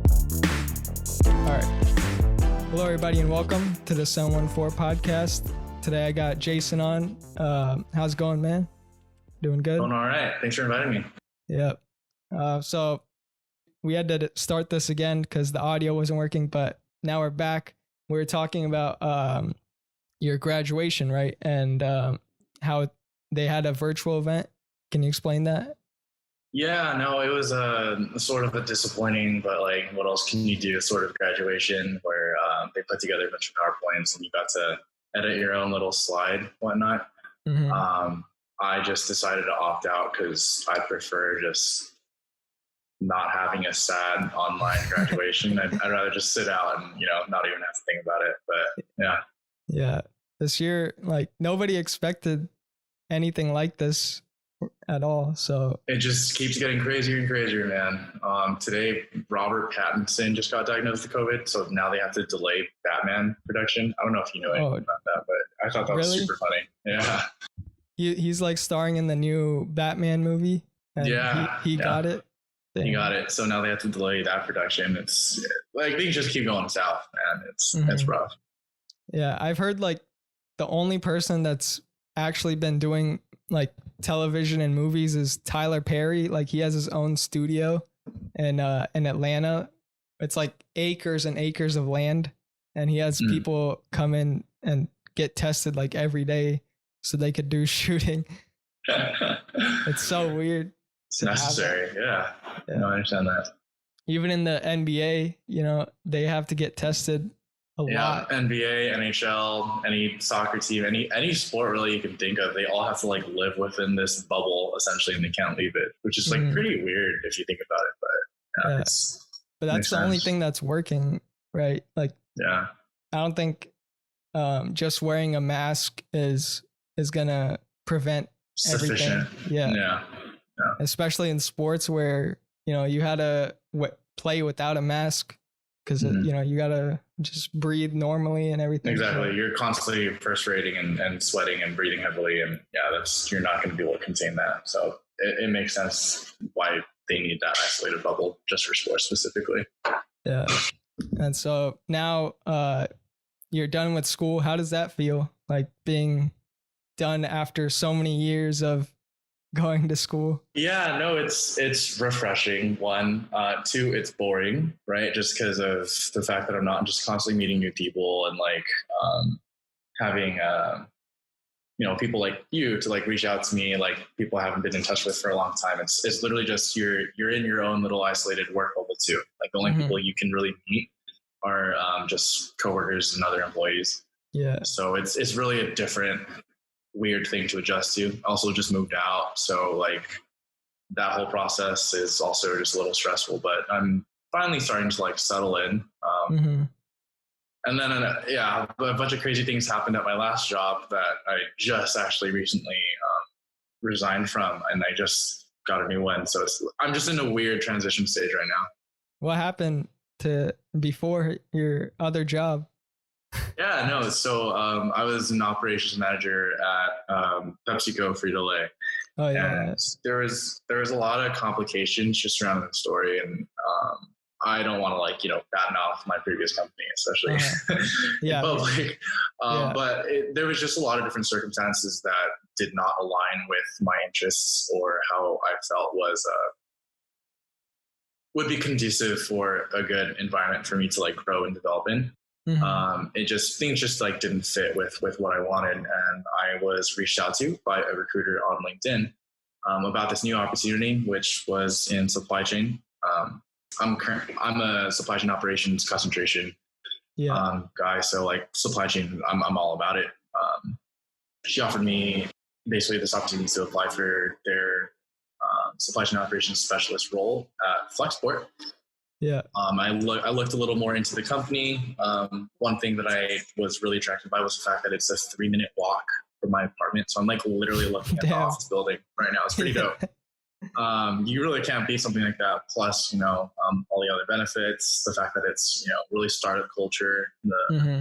All right. Hello, everybody, and welcome to the 714 podcast. Today, I got Jayson on. How's it going, man? Doing good? Going all right. Thanks for inviting me. Yep. So we had to start this again because the audio wasn't working, but now we're back. We were talking about your graduation, right? And how they had a virtual event. Can you explain that? Yeah, no, it was sort of a disappointing, but like, what else can you do? Sort of graduation where they put together a bunch of PowerPoints and you got to edit your own little slide, whatnot. Mm-hmm. I just decided to opt out because I prefer just not having a sad online graduation. I'd rather just sit out and, not even have to think about it. But yeah. Yeah. This year, like, nobody expected anything like this at all. So it just keeps getting crazier and crazier, man. Today, Robert Pattinson just got diagnosed with COVID. So now they have to delay Batman production. I don't know if you know anything about that, but I thought that was super funny. Yeah. He's like starring in the new Batman movie. And he got it. Dang. He got it. So now they have to delay that production. It's like things just keep going south, man. It's rough. Yeah. I've heard like the only person that's actually been doing like television and movies is Tyler Perry. Like he has his own studio in Atlanta. It's like acres and acres of land, and he has people come in and get tested like every day so they could do shooting. It's so weird. It's necessary. Yeah. No, I understand that. Even in the NBA, they have to get tested a lot. NBA, NHL, any soccer team, any sport really you can think of, they all have to like live within this bubble essentially, and they can't leave it, which is like pretty weird if you think about it. But but that's the only thing that's working, right? Like, I don't think just wearing a mask is gonna prevent sufficient. Everything. Yeah. Especially in sports where you had to play without a mask. Because, you got to just breathe normally and everything. Exactly. You're constantly perspirating and sweating and breathing heavily. And you're not going to be able to contain that. So it makes sense why they need that isolated bubble just for sports specifically. Yeah. And so now you're done with school. How does that feel? Like being done after so many years of going to school? Yeah, no, it's refreshing. One, two, it's boring, right? Just because of the fact that I'm not just constantly meeting new people and like having people like you to like reach out to me, like people I haven't been in touch with for a long time. It's literally just you're in your own little isolated work bubble too. Like the only people you can really meet are just coworkers and other employees. Yeah. So it's really a different weird thing to adjust to. Also just moved out, so like that whole process is also just a little stressful, but I'm finally starting to like settle in. And then a bunch of crazy things happened at my last job that I just actually recently resigned from, and I just got a new one, so I'm just in a weird transition stage right now. What happened to before your other job? Yeah, no. So I was an operations manager at PepsiCo Frito-Lay. Oh yeah. And there was a lot of complications just surrounding the story, and I don't want to badmouth my previous company, especially in public. But there was just a lot of different circumstances that did not align with my interests or how I felt would be conducive for a good environment for me to like grow and develop in. Things just like didn't fit with what I wanted, and I was reached out to by a recruiter on LinkedIn about this new opportunity, which was in supply chain. I'm a supply chain operations concentration guy, so like supply chain, I'm all about it. She offered me basically this opportunity to apply for their supply chain operations specialist role at Flexport. Yeah. I looked a little more into the company. One thing that I was really attracted by was the fact that it's a 3-minute walk from my apartment. So I'm like literally looking at the office building right now. It's pretty dope. You really can't beat something like that. Plus, all the other benefits, the fact that it's, really startup culture,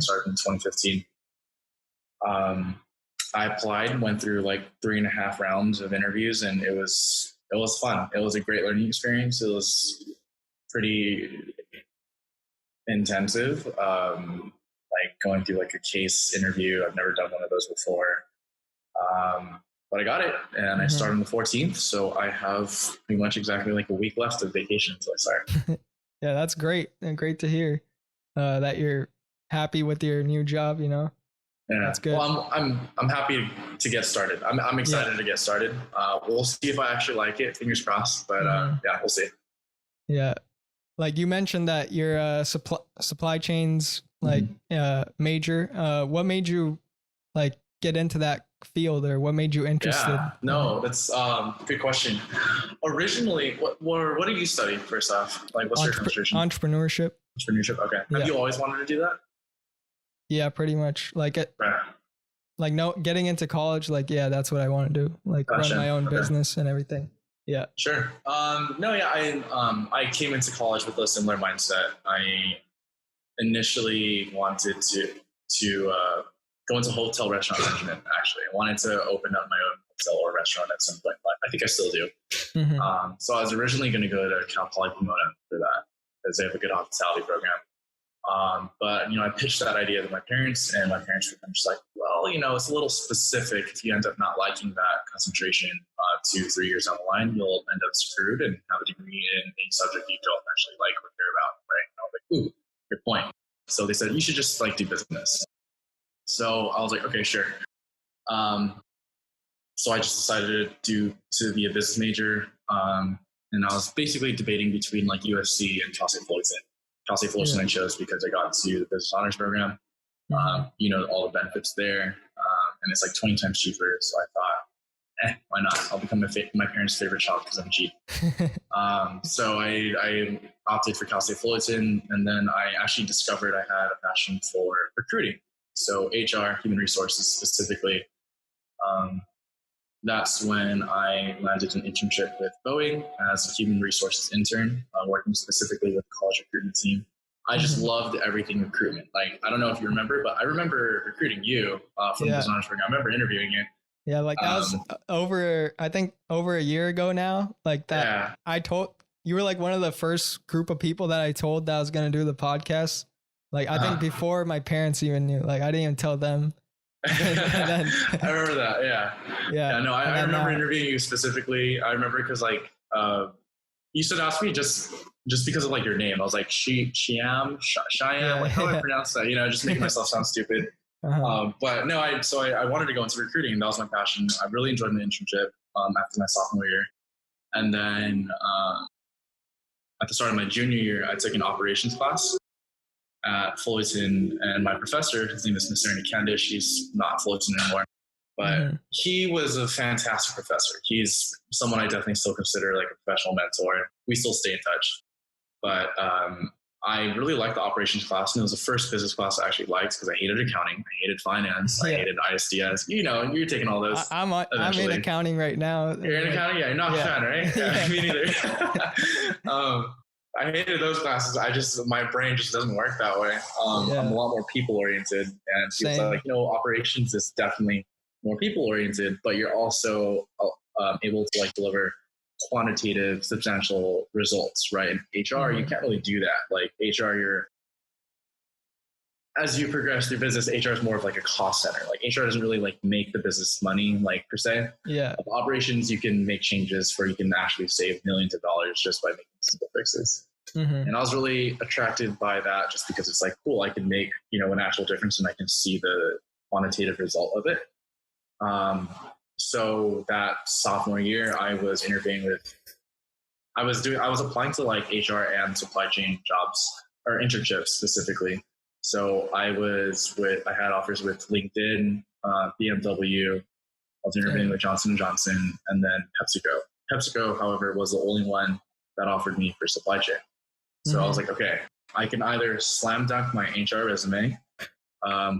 started in 2015. I applied, went through like 3.5 rounds of interviews, and it was fun. It was a great learning experience. It was pretty intensive. Like going through like a case interview. I've never done one of those before. But I got it, and I started on the 14th. So I have pretty much exactly like a week left of vacation until I start. Yeah, that's great. And great to hear that you're happy with your new job, you know? Yeah, that's good. Well, I'm happy to get started. I'm excited to get started. We'll see if I actually like it. Fingers crossed. But yeah, we'll see. Yeah, like you mentioned that you're supply chains like major. What made you like get into that field, or what made you interested? Yeah, no, that's good question. Originally, what did you study first off? Like, what's your concentration? Entrepreneurship. Entrepreneurship. Okay. Have you always wanted to do that? Yeah, pretty much. Like it. Right. Like getting into college. Like that's what I want to do. Like run my own business and everything. Yeah. Sure. No, yeah, I came into college with a similar mindset. I initially wanted to go into hotel restaurant management. Actually, I wanted to open up my own hotel or restaurant at some point, but I think I still do. So I was originally going to go to Cal Poly Pomona for that, because they have a good hospitality program. But I pitched that idea to my parents, and my parents were just like, well, it's a little specific. If you end up not liking that concentration 2-3 years down the line, you'll end up screwed and have a degree in a subject you don't actually like or care about, right? And I was like, ooh, good point. So they said, you should just like do business. So I was like, okay, sure. So I just decided to be a business major. And I was basically debating between like USC and Cal State Fullerton. Cal State Fullerton I chose because I got to the business honors program. All the benefits there. And it's like 20 times cheaper. So I thought, why not? I'll become my parents' favorite child because I'm cheap. So I opted for Cal State Fullerton, and then I actually discovered I had a passion for recruiting. So HR, human resources specifically. That's when I landed an internship with Boeing as a human resources intern, working specifically with the college recruitment team. I just loved everything recruitment. Like, I don't know if you remember, but I remember recruiting you from the business honors program. I remember interviewing you. Yeah, like that was I think over a year ago now. Like that, yeah. I told you were like one of the first group of people that I told that I was going to do the podcast. Like, I think before my parents even knew, like I didn't even tell them. Then, I remember that. Yeah. No, I remember interviewing you specifically. I remember because like, you used to ask me just because of like your name. I was like, Shyam, like, how do I pronounce that? Just making myself sound stupid. But no, I wanted to go into recruiting. That was my passion. I really enjoyed my internship after my sophomore year. And then at the start of my junior year, I took an operations class at Fullerton, and my professor, his name is Mr. Candice, he's not Fullerton anymore, but he was a fantastic professor. He's someone I definitely still consider like a professional mentor. We still stay in touch. But I really liked the operations class, and it was the first business class I actually liked because I hated accounting, I hated finance, I hated ISDS. You're taking all those. I'm in accounting right now. You're in accounting? Yeah, you're not a fan, right? Yeah, me neither. I hated those classes. My brain just doesn't work that way. I'm a lot more people oriented, and it's like, operations is definitely more people oriented, but you're also able to like deliver quantitative, substantial results, right? In HR, you can't really do that. Like HR, as you progress through business, HR is more of like a cost center. Like HR doesn't really like make the business money, like per se. Yeah. Of operations, you can make changes where you can actually save millions of dollars just by making simple fixes. And I was really attracted by that just because it's like, cool, I can make, an actual difference and I can see the quantitative result of it. So that sophomore year, I was I was applying to like HR and supply chain jobs or internships specifically. So I had offers with LinkedIn, BMW. I was interviewing with Johnson & Johnson, and then PepsiCo. PepsiCo, however, was the only one that offered me for supply chain. So I was like, okay, I can either slam dunk my HR resume,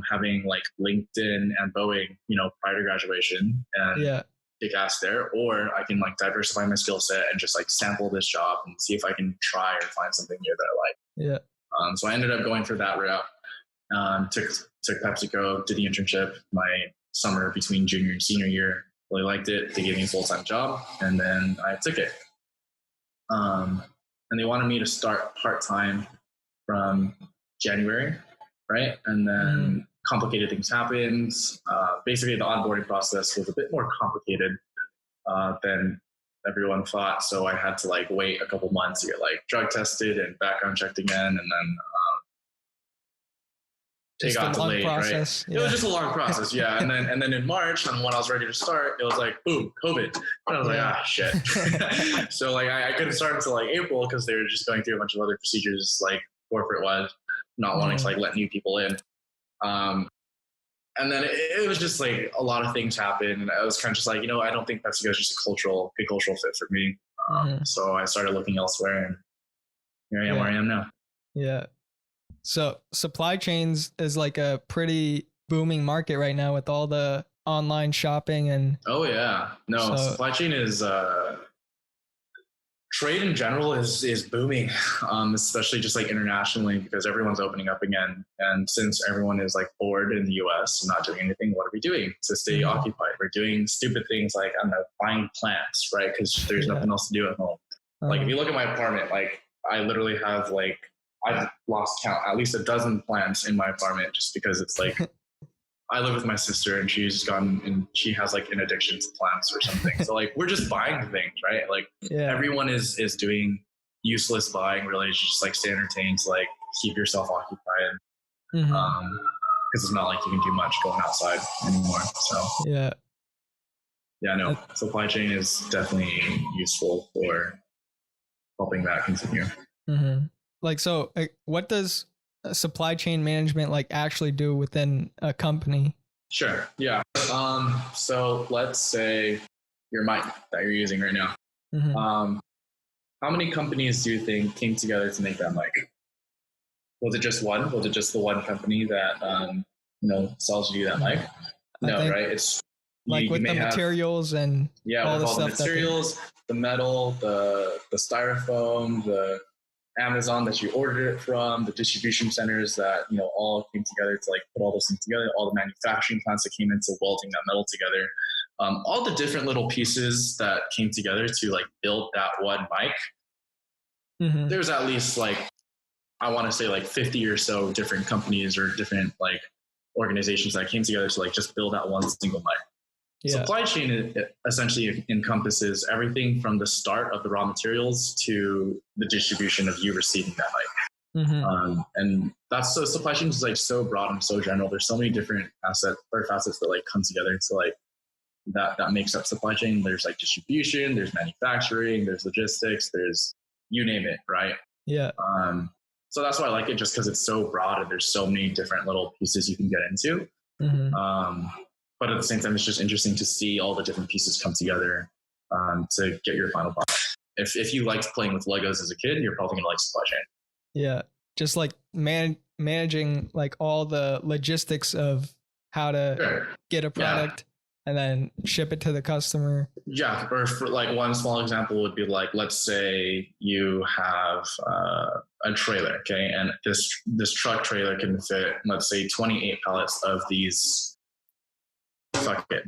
having like LinkedIn and Boeing, prior to graduation, and kick ass there, or I can like diversify my skill set and just like sample this job and see if I can try or find something new that I like. Yeah. So I ended up going for that route. Took PepsiCo, did the internship my summer between junior and senior year. Really liked it. They gave me a full-time job, and then I took it. And they wanted me to start part-time from January, right? And then complicated things happened. Basically, the onboarding process was a bit more complicated than everyone thought. So I had to like wait a couple months to get like drug tested and background checked again, and then it got delayed, right? Yeah. It was just a long process, yeah. And then in March, and when I was ready to start, it was like, boom, COVID. And I was like, shit. So like I couldn't start until like April because they were just going through a bunch of other procedures, like corporate wise, not wanting to like let new people in. And then it was just like a lot of things happened, and I was kind of just like, I don't think that's just a good cultural fit for me. So I started looking elsewhere, and here I am where I am now. Yeah. So supply chains is like a pretty booming market right now with all the online shopping and. Oh yeah, no, supply chain is trade in general is booming, especially just like internationally because everyone's opening up again. And since everyone is like bored in the US and not doing anything, what are we doing to stay occupied? We're doing stupid things like, I don't know, buying plants, right? Because there's nothing else to do at home. Like if you look at my apartment, like I literally have like, I've lost count, at least a dozen plants in my apartment just because it's like, I live with my sister and she's gone and she has like an addiction to plants or something. So like, we're just buying things, right? Like everyone is doing useless buying really, just like stay entertained to like keep yourself occupied. Cause it's not like you can do much going outside anymore. So yeah, no, supply chain is definitely useful for helping that continue. Like, so what does supply chain management like actually do within a company? Sure. Yeah. So let's say your mic that you're using right now. How many companies do you think came together to make that mic? Was it just one? Was it just the one company that sells you that mic? No, right? It's like with the materials and all the stuff, the materials, the metal, the styrofoam, the Amazon that you ordered it from, the distribution centers that all came together to like put all those things together, all the manufacturing plants that came into welding that metal together, all the different little pieces that came together to like build that one mic. There's at least like, I want to say like 50 or so different companies or different like organizations that came together to like just build that one single mic. Supply chain essentially encompasses everything from the start of the raw materials to the distribution of you receiving that mic. And that's so supply chain is like so broad and so general. There's so many different facets that like come together to like that makes up supply chain. There's like distribution, there's manufacturing, there's logistics, there's you name it, right? Yeah. So that's why I like it, just because it's so broad and there's so many different little pieces you can get into. But at the same time, it's just interesting to see all the different pieces come together to get your final product. If you liked playing with Legos as a kid, you're probably going to like supply chain. Yeah. Just like managing like all the logistics of how to get a product and then ship it to the customer. Yeah. Or for like one small example would be like, let's say you have a trailer, okay? And this truck trailer can fit, let's say 28 pallets of these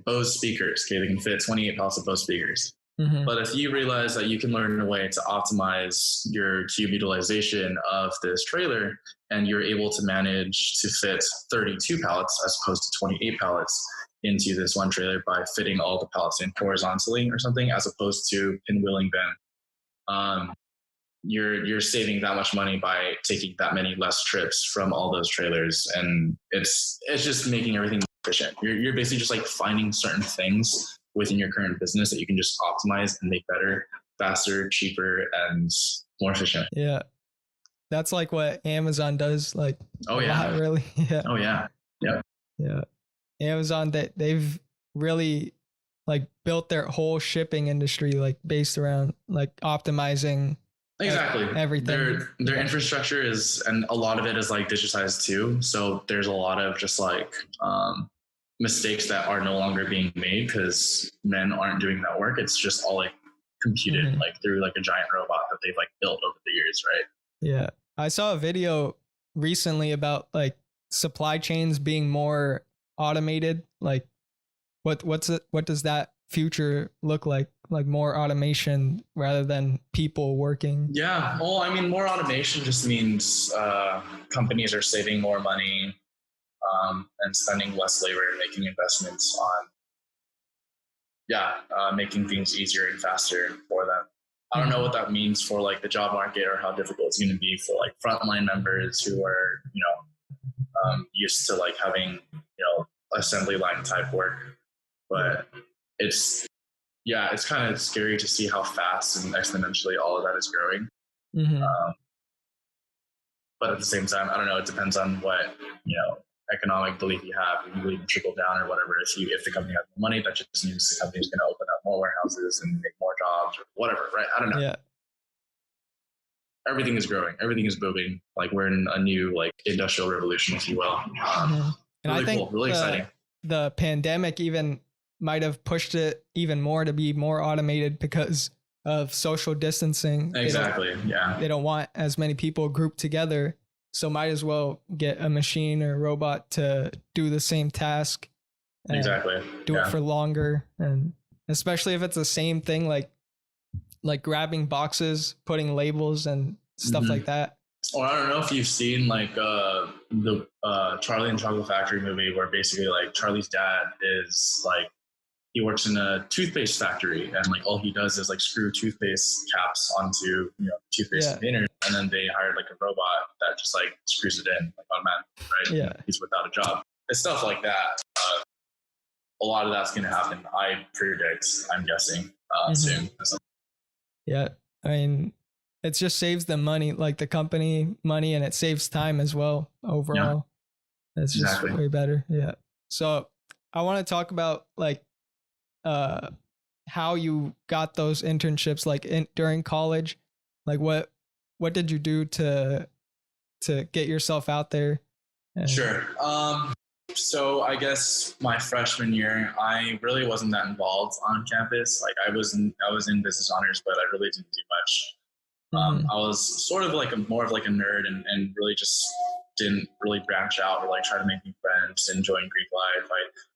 Bose speakers. Okay, they can fit 28 pallets of Bose speakers. But if you realize that you can learn a way to optimize your cube utilization of this trailer, and you're able to manage to fit 32 pallets as opposed to 28 pallets into this one trailer by fitting all the pallets in horizontally or something, as opposed to pinwheeling them, you're saving that much money by taking that many less trips from all those trailers, and it's just making everything more efficient. You're basically just like finding certain things within your current business that you can just optimize and make better, faster, cheaper, and more efficient. Yeah, that's like what Amazon does. Like, lot, really. Yeah. Oh yeah. Yeah. Yeah. Amazon, they've really like built their whole shipping industry like based around like optimizing. Exactly. Everything. Their infrastructure is, and a lot of it is like digitized too. So there's a lot of just like mistakes that are no longer being made because men aren't doing that work. It's just all like computed like through like a giant robot that they've like built over the years, right? Yeah. I saw a video recently about like supply chains being more automated. Like what does that future look like like more automation rather than people working? Yeah. Well, I mean, more automation just means companies are saving more money and spending less labor and making investments on, making things easier and faster for them. I don't know what that means for like the job market or how difficult it's going to be for like frontline members who are, used to like having, assembly line type work. But it's kind of scary to see how fast and exponentially all of that is growing. But at the same time, I don't know. It depends on what economic belief you have. If you believe in trickle down or whatever. If the company has money, that just means the company is going to open up more warehouses and make more jobs or whatever, right? I don't know. Yeah. Everything is growing. Everything is booming. Like we're in a new like industrial revolution, if you will. And really I think cool. Really exciting. The pandemic even might have pushed it even more to be more automated because of social distancing. Exactly. They don't want as many people grouped together. So might as well get a machine or a robot to do the same task. Exactly. Do it for longer. And especially if it's the same thing, like grabbing boxes, putting labels and stuff like that. Well, I don't know if you've seen like the Charlie and Chocolate Factory movie where basically like Charlie's dad is like, he works in a toothpaste factory and like all he does is like screw toothpaste caps onto toothpaste containers, and then they hired like a robot that just like screws it in like automatically, right? Yeah. And he's without a job. It's stuff like that. A lot of that's going to happen. I predict. I'm guessing soon. Yeah, I mean, it just saves them money, like the company money, and it saves time as well overall. Yeah. It's just way better. Yeah. So I want to talk about like how you got those internships like during college. Like what did you do to get yourself out there? Sure. So I guess my freshman year, I really wasn't that involved on campus. Like I was in business honors, but I really didn't do much. I was sort of like more of like a nerd and really just didn't really branch out or like try to make new friends, enjoying Greek life.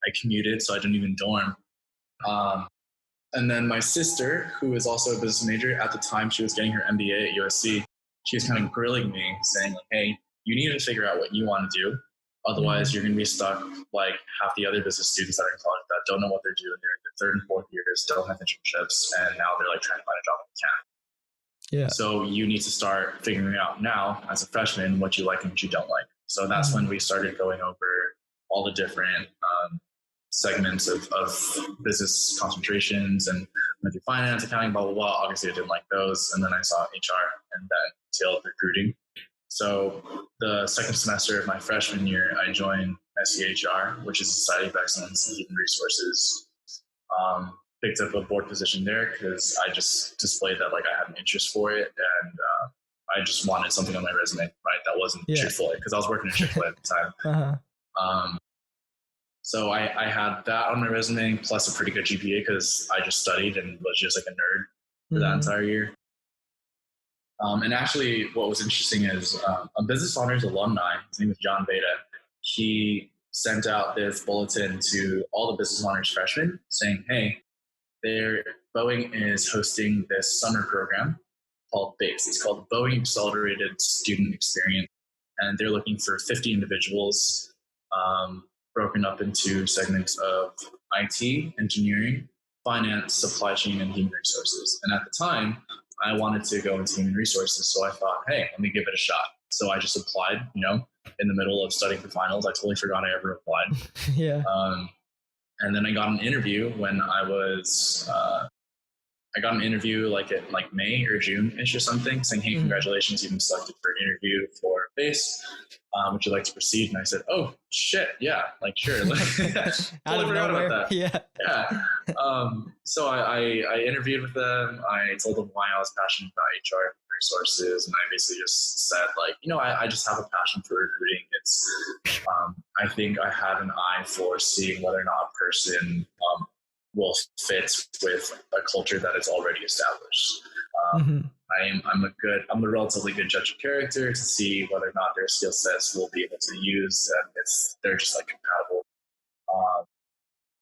I commuted, so I didn't even dorm. And then my sister, who is also a business major at the time, she was getting her MBA at USC. She was kind of grilling me, saying like, "Hey, you need to figure out what you want to do. Otherwise, you're going to be stuck like half the other business students that are in college that don't know what they're doing. They're in their third and fourth years, don't have internships, and now they're like trying to find a job they can't. Yeah. So you need to start figuring out now, as a freshman, what you like and what you don't like." So that's when we started going over all the different segments of business concentrations and went through finance, accounting, blah, blah, blah. Obviously, I didn't like those. And then I saw HR and then tailed recruiting. So the second semester of my freshman year, I joined SCHR, which is Society of Excellence in Human Resources. Picked up a board position there because I just displayed that like I had an interest for it, and I just wanted something on my resume, right? That wasn't Chick-fil-A, because I was working at Chick-fil-A at the time. So I had that on my resume, plus a pretty good GPA because I just studied and was just like a nerd for that entire year. And actually, what was interesting is a business honors alumni, his name was John Beta. He sent out this bulletin to all the business honors freshmen saying, "Hey, Boeing is hosting this summer program called BASE. It's called Boeing Accelerated Student Experience, and they're looking for 50 individuals." Broken up into segments of IT, engineering, finance, supply chain, and human resources. And at the time, I wanted to go into human resources. So I thought, hey, let me give it a shot. So I just applied, in the middle of studying for finals. I totally forgot I ever applied. Yeah. And then I got an interview when I got an interview like at like May or June-ish or something, saying, "Hey, congratulations, you've been selected for an interview for BASE. Would you like to proceed?" And I said, "Oh shit, yeah, like sure." Totally forgot about that. Yeah. So I interviewed with them. I told them why I was passionate about HR resources, and I basically just said like, I just have a passion for recruiting. It's I think I have an eye for seeing whether or not a person will fit with a culture that is already established. I'm a relatively good judge of character to see whether or not their skill sets will be able to use, and if they're just like compatible.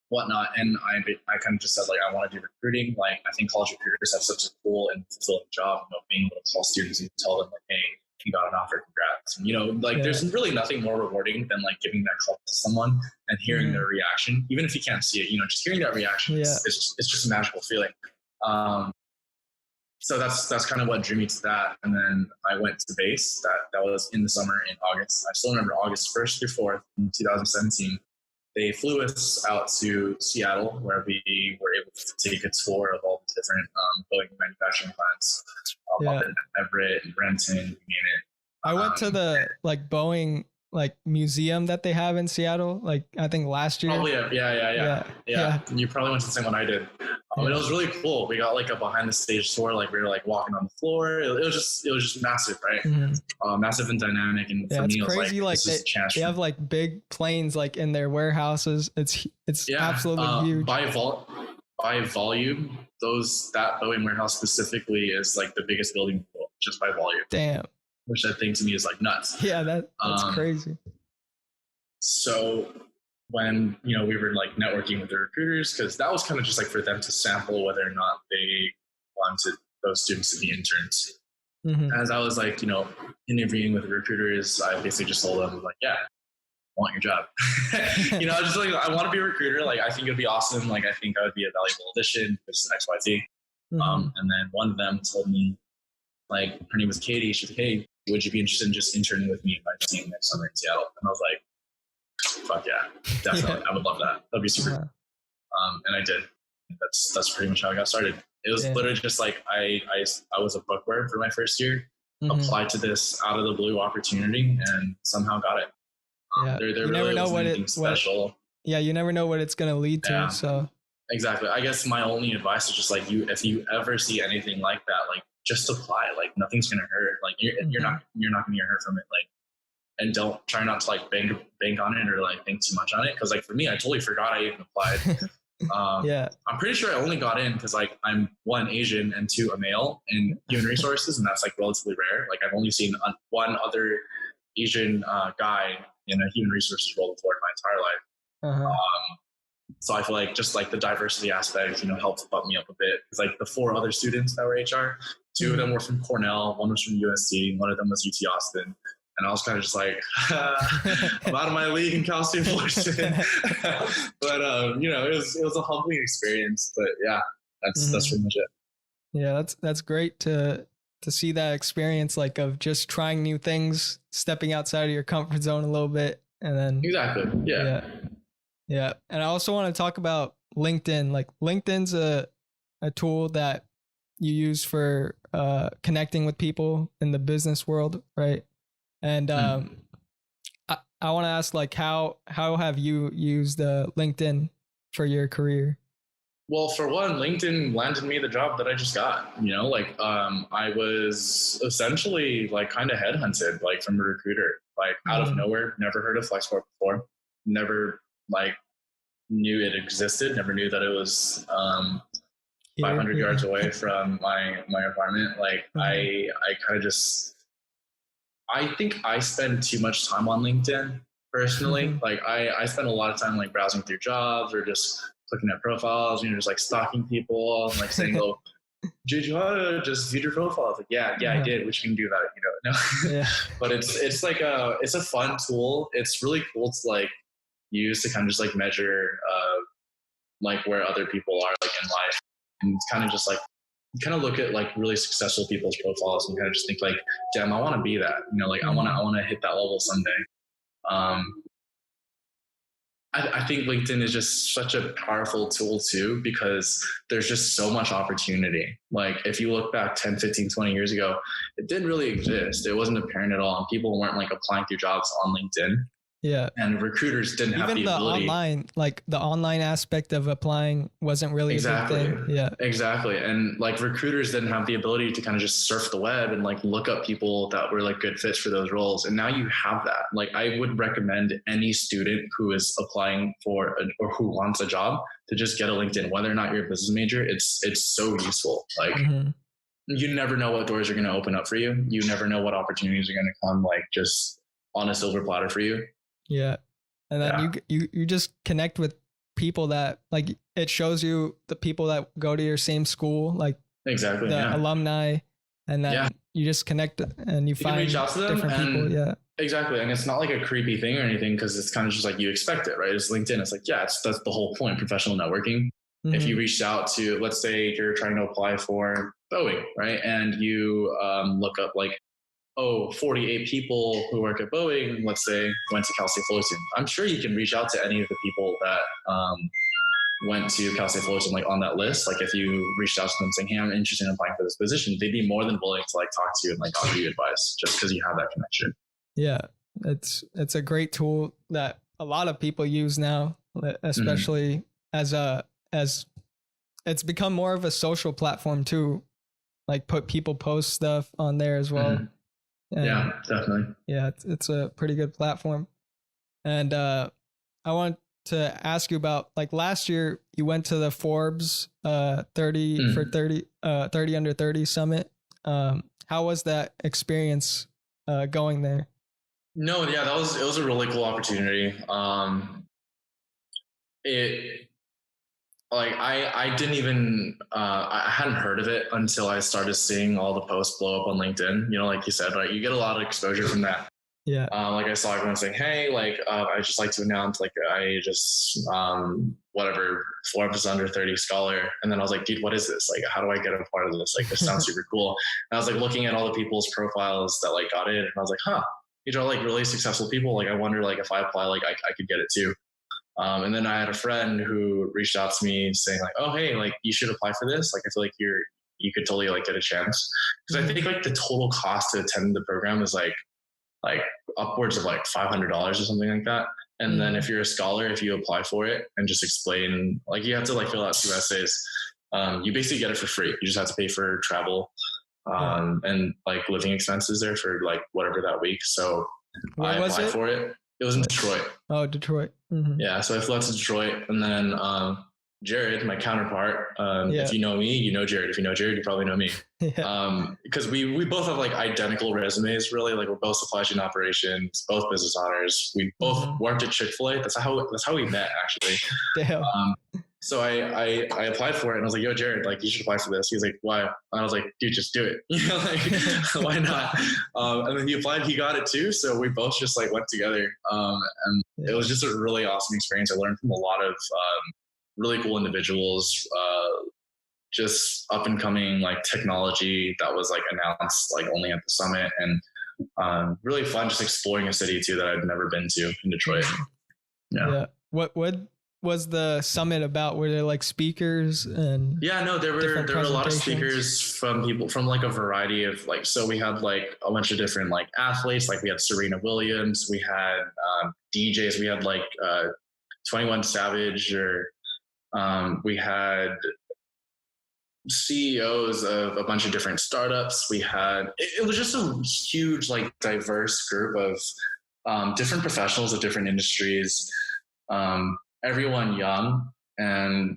whatnot. And I kind of just said, like, I want to do recruiting. Like, I think college recruiters have such a cool and fulfilling job, being able to call students and tell them, like, hey, you got an offer, congrats. And, like, there's really nothing more rewarding than like giving that call to someone and hearing their reaction, even if you can't see it, just hearing that reaction, it's just a magical feeling. So that's kind of what drew me to that. And then I went to base. That was in the summer in August. I still remember August 1st through 4th in 2017. They flew us out to Seattle, where we were able to take a tour of all the different Boeing manufacturing plants up in Everett and Renton, you name it. I went to the like Boeing like museum that they have in Seattle, like I think last year. Probably, yeah. You probably went to the same one I did. And it was really cool. We got like a behind the stage tour, like we were like walking on the floor. It was just massive, right? Massive and dynamic. And for me, it's crazy. Like they have like big planes like in their warehouses. It's absolutely huge. By volume, that Boeing warehouse specifically is like the biggest building just by volume. Damn. Which I think to me is like nuts. Yeah, that's crazy. So when, we were like networking with the recruiters, because that was kind of just like for them to sample whether or not they wanted those students to be interns. As I was like, interviewing with the recruiters, I basically just told them like, yeah, I want your job. I was just like, I want to be a recruiter. Like, I think it'd be awesome. Like, I think I would be a valuable addition, which is XYZ. And then one of them told me, like, her name was Katie. She's like, hey, would you be interested in just interning with me by team next summer in Seattle? And I was like, fuck yeah, definitely. I would love that. That'd be super cool. And I did. That's pretty much how I got started. It was literally just like, I was a bookworm for my first year, applied to this out of the blue opportunity and somehow got it. There you really never know wasn't anything special. You never know what it's going to lead to. So exactly. I guess my only advice is just like, if you ever see anything like that, like, just apply. Like, nothing's gonna hurt. Like, you're not gonna get hurt from it. Like, and don't try not to like bank on it or like think too much on it. Because like for me, I totally forgot I even applied. I'm pretty sure I only got in because like I'm 1, Asian, and 2, a male in human resources, and that's like relatively rare. Like, I've only seen one other Asian guy in a human resources role before in my entire life. So I feel like just like the diversity aspect, helped bump me up a bit. It's like the 4 other students that were HR, 2 of them were from Cornell, 1 was from USC, 1 of them was UT Austin. And I was kind of just like, I'm out of my league in costume enforcement. But, it was a humbling experience. But yeah, that's pretty much it. Yeah, that's great to see that experience, like, of just trying new things, stepping outside of your comfort zone a little bit. And then exactly. Yeah. And I also want to talk about LinkedIn. Like, LinkedIn's a tool that you use for connecting with people in the business world, right? And I want to ask, like, how have you used LinkedIn for your career? Well, for one, LinkedIn landed me the job that I just got. I was essentially like kind of headhunted, like, from a recruiter, like out of nowhere. Never heard of Flexport before. Never like knew it existed. Never knew that it was 500 yards away from my apartment. Like, I kind of just, I think I spend too much time on LinkedIn personally. Like, I spend a lot of time like browsing through jobs or just looking at profiles, just like stalking people and like saying, oh, Jayson Djuhana just viewed your profile. It's like, yeah, I did. Which can do that, No. But it's like it's a fun tool. It's really cool to like use to kind of just like measure like where other people are like in life, and it's kind of just like you kind of look at like really successful people's profiles and kind of just think like, damn, I want to be that, like I want to hit that level someday. I think LinkedIn is just such a powerful tool too, because there's just so much opportunity. Like, if you look back 10, 15, 20 years ago, it didn't really exist. It wasn't apparent at all. And people weren't like applying through jobs on LinkedIn. Yeah. And recruiters didn't have the ability. The online aspect of applying wasn't really a big thing. Yeah. Exactly. And like recruiters didn't have the ability to kind of just surf the web and like look up people that were like good fits for those roles. And now you have that. Like, I would recommend any student who is applying for or who wants a job to just get a LinkedIn, whether or not you're a business major. It's so useful. Like, you never know what doors are going to open up for you. You never know what opportunities are going to come like just on a silver platter for you. Yeah. And then you just connect with people that like, it shows you the people that go to your same school, like exactly the alumni, and then you just connect and you find reach out to them different people. Yeah, exactly. And it's not like a creepy thing or anything, because it's kind of just like you expect it, right? It's LinkedIn. It's like, that's the whole point, professional networking. If you reached out to, let's say you're trying to apply for Boeing, right? And you look up like, 48 people who work at Boeing, let's say, went to Cal State Fullerton. I'm sure you can reach out to any of the people that went to Cal State Fullerton, like on that list. Like if you reached out to them saying, hey, I'm interested in applying for this position, they'd be more than willing to like talk to you and like offer you advice just because you have that connection. Yeah, it's a great tool that a lot of people use now, especially as it's become more of a social platform too. Like people post stuff on there as well. Yeah, definitely. Yeah, it's a pretty good platform. And I want to ask you about, like, last year you went to the Forbes 30 under 30 summit. How was that experience going there? No, yeah, it was a really cool opportunity. I didn't even, I hadn't heard of it until I started seeing all the posts blow up on LinkedIn. You know, like you said, right, you get a lot of exposure from that. Yeah. Like I saw everyone saying, hey, like, I just like to announce, like, I just, whatever, Forbes under 30 scholar. And then I was like, dude, what is this? Like, how do I get a part of this? Like, this sounds super cool. And I was like looking at all the people's profiles that like got in, and I was like, these are like really successful people. Like, I wonder, like, if I apply, like, I could get it too. And then I had a friend who reached out to me saying like, oh, hey, like, you should apply for this. Like, I feel like you could totally like get a chance. Cause I think like the total cost to attend the program is like upwards of like $500 or something like that. And then if you're a scholar, if you apply for it and just explain, like, you have to like fill out 2 essays. You basically get it for free. You just have to pay for travel, and like living expenses there for like whatever that week. So I applied for it. It was in Detroit. Oh, Detroit. Mm-hmm. Yeah. So I flew out to Detroit, and then Jared, my counterpart, if you know me, you know Jared. If you know Jared, you probably know me. Because we both have like identical resumes, really. Like, we're both supply chain operations, both business honors. We both worked at Chick-fil-A. That's how we met, actually. Damn. So I applied for it, and I was like, yo, Jared, like, you should apply for this. He was like, why? And I was like, dude, just do it. You know, like, why not? And then he applied, he got it too. So we both just like went together. And it was just a really awesome experience. I learned from a lot of really cool individuals, just up and coming like technology that was like announced like only at the summit, and really fun just exploring a city too that I'd never been to in Detroit. Yeah. What was the summit about? Were there like speakers and? Yeah, no, there were a lot of speakers from people from like a variety of like, so we had like a bunch of different like athletes, like we had Serena Williams, we had DJs, we had like 21 Savage, or we had CEOs of a bunch of different startups. We had, it was just a huge, like, diverse group of different professionals of different industries, everyone young. And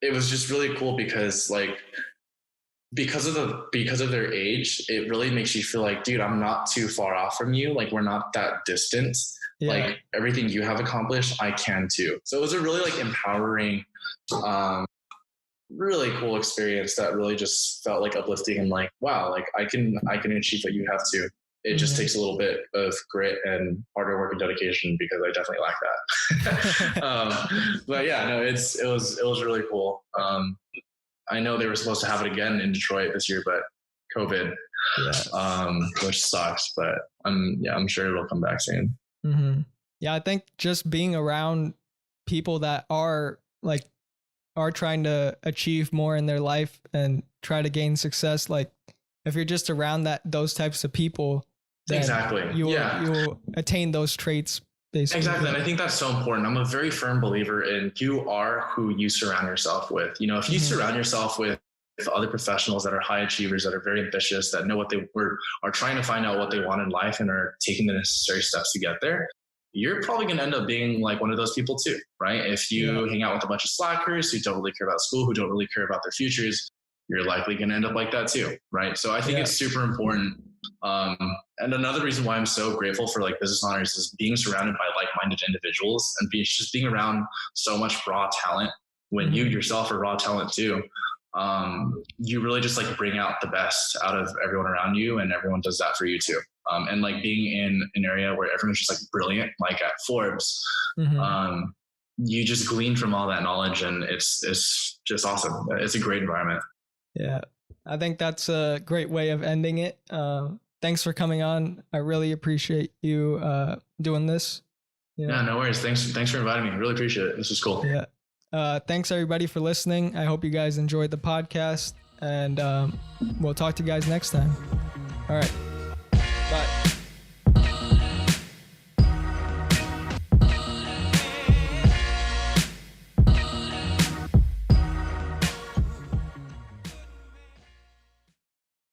it was just really cool because like, because of their age, it really makes you feel like, dude, I'm not too far off from you. Like, we're not that distant. Yeah. Like, everything you have accomplished, I can too. So it was a really like empowering, really cool experience that really just felt like uplifting, and like, wow, like I can achieve what you have too. It just takes a little bit of grit and harder work and dedication, because I definitely lack that. But yeah, no, it was really cool. I know they were supposed to have it again in Detroit this year, but COVID, which sucks, but I'm sure it'll come back soon. Mm-hmm. Yeah. I think just being around people that are trying to achieve more in their life and try to gain success. Like, if you're just around those types of people, then exactly, you will attain those traits, basically. Exactly. And I think that's so important. I'm a very firm believer in, you are who you surround yourself with. You know, if you surround yourself with other professionals that are high achievers, that are very ambitious, that know what they are trying to find out what they want in life and are taking the necessary steps to get there, you're probably going to end up being like one of those people too, right? If you hang out with a bunch of slackers who don't really care about school, who don't really care about their futures, you're likely going to end up like that too, right? So I think it's super important And another reason why I'm so grateful for like business honors is being surrounded by like-minded individuals and just being around so much raw talent when you yourself are raw talent too. You really just like bring out the best out of everyone around you, and everyone does that for you too. And like being in an area where everyone's just like brilliant, like at Forbes, you just glean from all that knowledge, and it's just awesome. It's a great environment. Yeah, I think that's a great way of ending it. Thanks for coming on. I really appreciate you doing this. Yeah, no worries. Thanks for inviting me. Really appreciate it. This was cool. Yeah. Thanks everybody for listening. I hope you guys enjoyed the podcast, and we'll talk to you guys next time. All right. Bye.